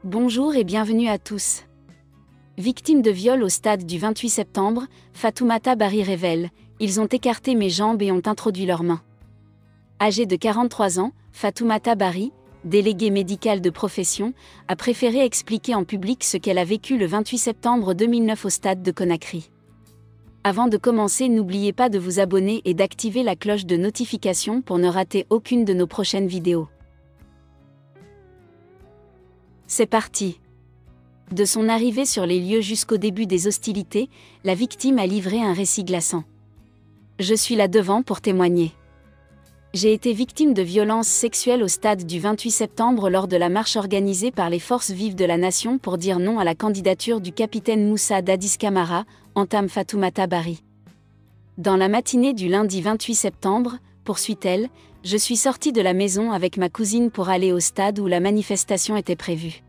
Bonjour et bienvenue à tous. Victime de viol au stade du 28 septembre, Fatoumata Bari révèle « Ils ont écarté mes jambes et ont introduit leurs mains ». Âgée de 43 ans, Fatoumata Bari, déléguée médicale de profession, a préféré expliquer en public ce qu'elle a vécu le 28 septembre 2009 au stade de Conakry. Avant de commencer, n'oubliez pas de vous abonner et d'activer la cloche de notification pour ne rater aucune de nos prochaines vidéos. C'est parti. De son arrivée sur les lieux jusqu'au début des hostilités, la victime a livré un récit glaçant. Je suis là devant pour témoigner. J'ai été victime de violences sexuelles au stade du 28 septembre lors de la marche organisée par les forces vives de la nation pour dire non à la candidature du capitaine Moussa Dadis Camara, entame Fatoumata Bari. Dans la matinée du lundi 28 septembre, poursuit-elle, je suis sortie de la maison avec ma cousine pour aller au stade où la manifestation était prévue.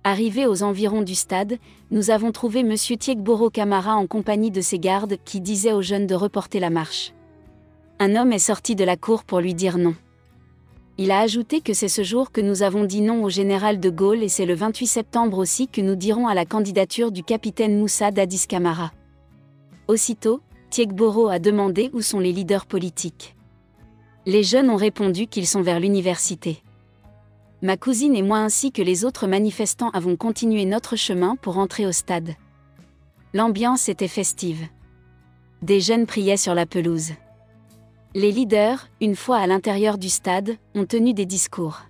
Arrivés aux environs du stade, nous avons trouvé M. Tiegboro Camara en compagnie de ses gardes qui disaient aux jeunes de reporter la marche. Un homme est sorti de la cour pour lui dire non. Il a ajouté que c'est ce jour que nous avons dit non au général de Gaulle et c'est le 28 septembre aussi que nous dirons à la candidature du capitaine Moussa Dadis Camara. Aussitôt, Tiegboro a demandé où sont les leaders politiques. Les jeunes ont répondu qu'ils sont vers l'université. Ma cousine et moi ainsi que les autres manifestants avons continué notre chemin pour entrer au stade. L'ambiance était festive. Des jeunes priaient sur la pelouse. Les leaders, une fois à l'intérieur du stade, ont tenu des discours.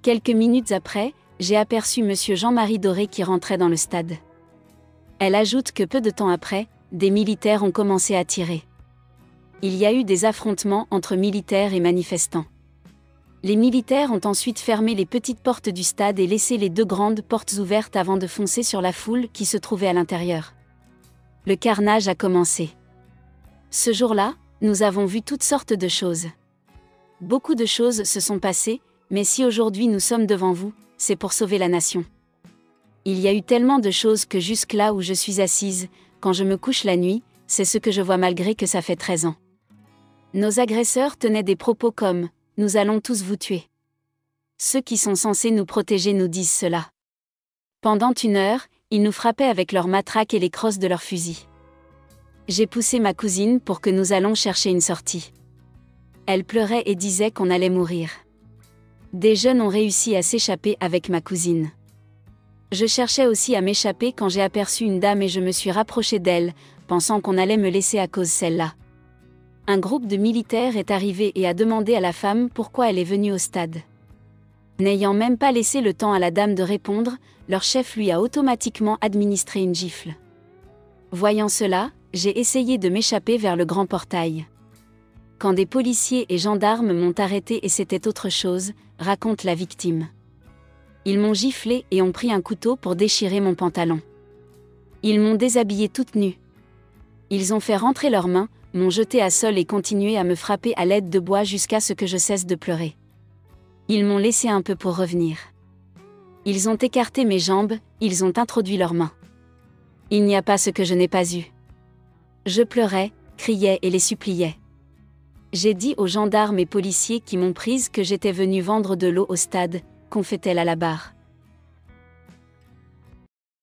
Quelques minutes après, j'ai aperçu M. Jean-Marie Doré qui rentrait dans le stade. Elle ajoute que peu de temps après, des militaires ont commencé à tirer. Il y a eu des affrontements entre militaires et manifestants. Les militaires ont ensuite fermé les petites portes du stade et laissé les deux grandes portes ouvertes avant de foncer sur la foule qui se trouvait à l'intérieur. Le carnage a commencé. Ce jour-là, nous avons vu toutes sortes de choses. Beaucoup de choses se sont passées, mais si aujourd'hui nous sommes devant vous, c'est pour sauver la nation. Il y a eu tellement de choses que jusque là où je suis assise, quand je me couche la nuit, c'est ce que je vois malgré que ça fait 13 ans. Nos agresseurs tenaient des propos comme « Nous allons tous vous tuer ». Ceux qui sont censés nous protéger nous disent cela. Pendant 1 heure, ils nous frappaient avec leurs matraques et les crosses de leurs fusils. J'ai poussé ma cousine pour que nous allions chercher une sortie. Elle pleurait et disait qu'on allait mourir. Des jeunes ont réussi à s'échapper avec ma cousine. Je cherchais aussi à m'échapper quand j'ai aperçu une dame et je me suis rapprochée d'elle, pensant qu'on allait me laisser à cause celle-là. Un groupe de militaires est arrivé et a demandé à la femme pourquoi elle est venue au stade. N'ayant même pas laissé le temps à la dame de répondre, leur chef lui a automatiquement administré une gifle. Voyant cela, j'ai essayé de m'échapper vers le grand portail. Quand des policiers et gendarmes m'ont arrêté et c'était autre chose, raconte la victime. Ils m'ont giflé et ont pris un couteau pour déchirer mon pantalon. Ils m'ont déshabillée toute nue. Ils ont fait rentrer leurs mains, m'ont jeté à sol et continué à me frapper à l'aide de bois jusqu'à ce que je cesse de pleurer. Ils m'ont laissé un peu pour revenir. Ils ont écarté mes jambes, ils ont introduit leurs mains. Il n'y a pas ce que je n'ai pas eu. Je pleurais, criais et les suppliais. J'ai dit aux gendarmes et policiers qui m'ont prise que j'étais venue vendre de l'eau au stade, qu'on fait-elle à la barre.